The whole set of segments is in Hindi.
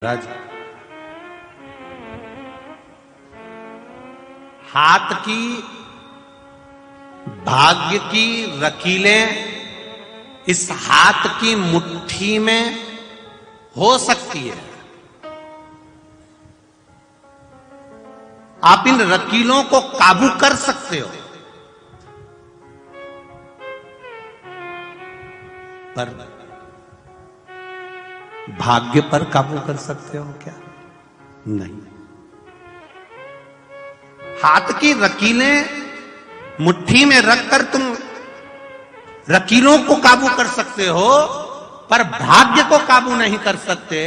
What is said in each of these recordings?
राज हाथ की भाग्य की रकीलें इस हाथ की मुट्ठी में हो सकती है। आप इन रकीलों को काबू कर सकते हो, पर भाग्य पर काबू कर सकते हो क्या? नहीं। हाथ की रकीलें मुट्ठी में रखकर तुम रकीलों को काबू कर सकते हो, पर भाग्य को काबू नहीं कर सकते।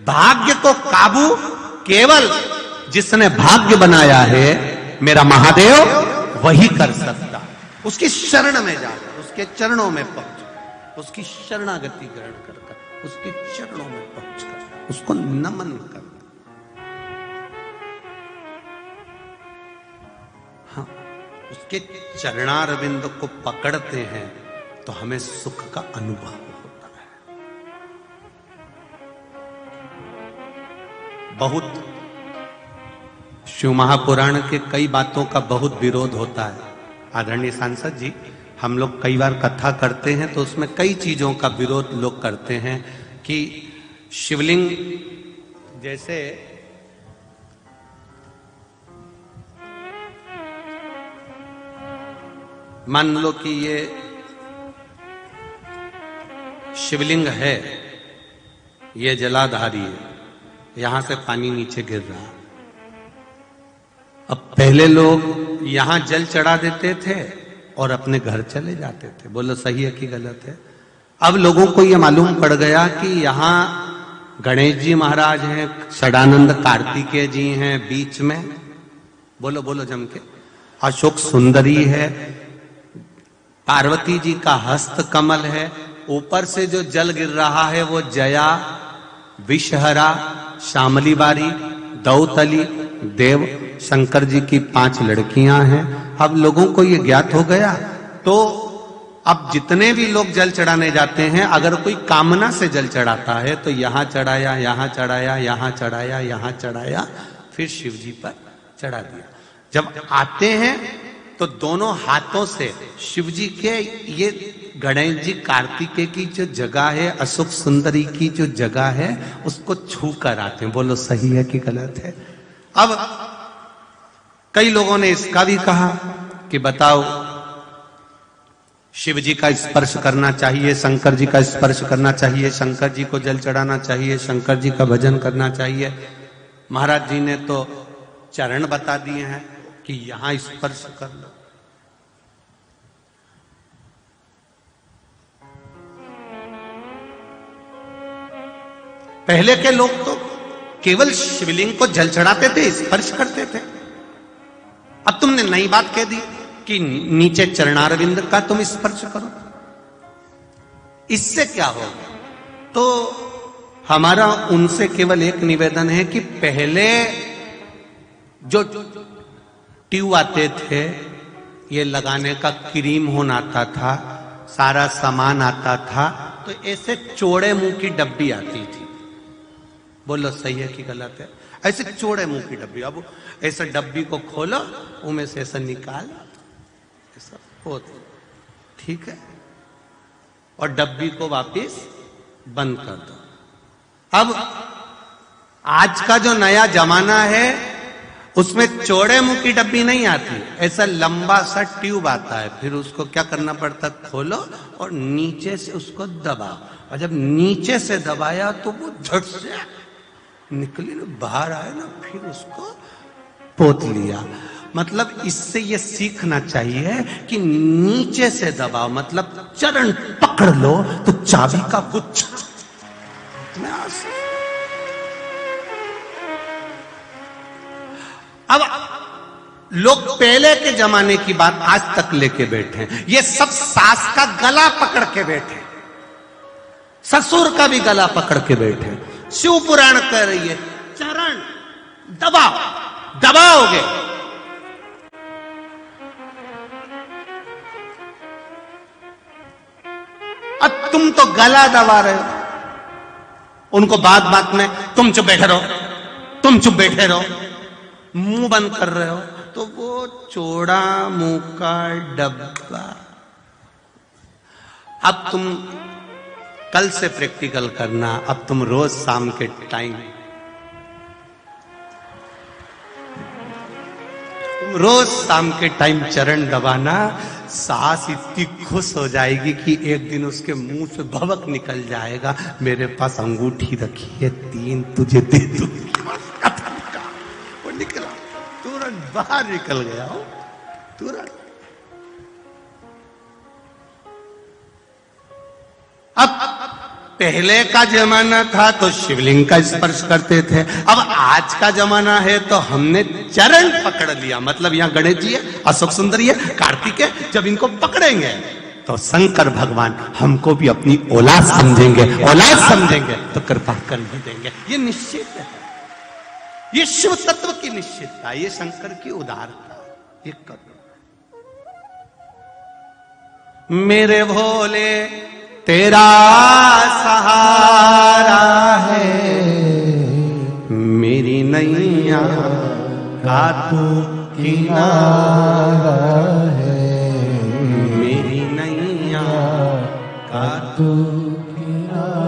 भाग्य को काबू केवल जिसने भाग्य बनाया है, मेरा महादेव, वही कर सकता। उसकी शरण में जाकर, उसके चरणों में पहुंच, उसकी शरणागति ग्रहण कर, उसके चरणों में पहुंचकर उसको नमन करना। हाँ, उसके चरणारविंद को पकड़ते हैं तो हमें सुख का अनुभव होता है। बहुत शिव महापुराण के कई बातों का बहुत विरोध होता है। आदरणीय सांसद जी, हम लोग कई बार कथा करते हैं तो उसमें कई चीजों का विरोध लोग करते हैं कि शिवलिंग जैसे मान लो कि ये शिवलिंग है, ये जलाधारी है, यहां से पानी नीचे गिर रहा है। अब पहले लोग यहां जल चढ़ा देते थे और अपने घर चले जाते थे। बोलो सही है कि गलत है? अब लोगों को यह मालूम पड़ गया कि यहां गणेश जी महाराज हैं, षडानंद कार्तिकेय जी हैं बीच में, बोलो बोलो जम के, अशोक सुंदरी है, पार्वती जी का हस्त कमल है, ऊपर से जो जल गिर रहा है वो जया, विषहरा, शामली बारी, दौतली, देव, शंकर जी की 5 लड़कियां हैं। अब लोगों को ये ज्ञात हो गया, तो अब जितने भी लोग जल चढ़ाने जाते हैं, अगर कोई कामना से जल चढ़ाता है तो यहां चढ़ाया, यहां चढ़ाया, यहां चढ़ाया, यहां चढ़ाया, फिर शिव जी पर चढ़ा दिया। जब आते हैं तो दोनों हाथों से शिव जी के, ये गणेश जी कार्तिकेय की जो जगह है, अशोक सुंदरी की जो जगह है, उसको छू कर आते हैं। बोलो सही है कि गलत है? अब कई लोगों ने इसका भी कहा कि बताओ, शिव जी का स्पर्श करना चाहिए, शंकर जी का स्पर्श करना चाहिए, शंकर जी को जल चढ़ाना चाहिए, शंकर जी का भजन करना चाहिए। महाराज जी ने तो चरण बता दिए हैं कि यहां स्पर्श कर लो। पहले के लोग तो केवल शिवलिंग को जल चढ़ाते थे, स्पर्श करते थे। अब तुमने नई बात कह दी कि नीचे चरणारविंद का तुम स्पर्श करो। इससे क्या होगा? तो हमारा उनसे केवल एक निवेदन है कि पहले जो ट्यूब आते थे, ये लगाने का क्रीम होना आता था, सारा सामान आता था, तो ऐसे चौड़े मुंह की डब्बी आती थी। बोलो सही है कि गलत है? ऐसे चौड़े मुंह की डब्बी। अब ऐसे डब्बी को खोलो, उनमें से ऐसा निकाल, ऐसा हो, ठीक है, और डब्बी को वापस बंद कर दो। अब आज का जो नया जमाना है, उसमें चौड़े मुंह की डब्बी नहीं आती, ऐसा लंबा सा ट्यूब आता है। फिर उसको क्या करना पड़ता? खोलो और नीचे से उसको दबाओ, और जब नीचे से दबाया तो वो झट से निकली ना, बाहर आए ना, फिर उसको पोत लिया। मतलब इससे ये सीखना चाहिए कि नीचे से दबाओ, मतलब चरण पकड़ लो तो चाबी का गुच्छा में आ सकता। अब लोग पहले के जमाने की बात आज तक लेके बैठे हैं। ये सब सास का गला पकड़ के बैठे, ससुर का भी गला पकड़ के बैठे। शिव पुराण कह रही है चरण दबाओ, दबाओगे अब तुम तो गला दबा रहे हो। उनको बात बात में तुम चुप बैठे रहो, तुम चुप बैठे रहो, मुंह बंद कर रहे हो, तो वो चौड़ा मुंह का डब्बा। अब तुम कल से प्रैक्टिकल करना, अब तुम रोज शाम के टाइम, रोज शाम के टाइम चरण दबाना, सास इतनी खुश हो जाएगी कि एक दिन उसके मुंह से भवक निकल जाएगा, मेरे पास अंगूठी रखी है 3 तुझे दे दूंगी। वो निकला, तुरंत बाहर निकल गया हो, तुरंत। अब पहले का जमाना था तो शिवलिंग का स्पर्श करते थे, अब आज का जमाना है तो हमने चरण पकड़ लिया। मतलब यहां गणेश जी है, अशोक सुंदरी है, कार्तिक है, जब इनको पकड़ेंगे तो शंकर भगवान हमको भी अपनी औलाद समझेंगे, औलाद समझेंगे तो कृपा कर ही देंगे। ये निश्चित है, ये शिव तत्व की निश्चितता, ये शंकर की उदारता। ये करो मेरे भोले तेरा सहारा है, मेरी नैया का तू किनारा है, मेरी नैया का तू किनारा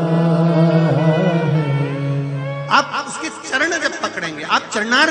है। आप उसके चरण जब पकड़ेंगे, आप चरणार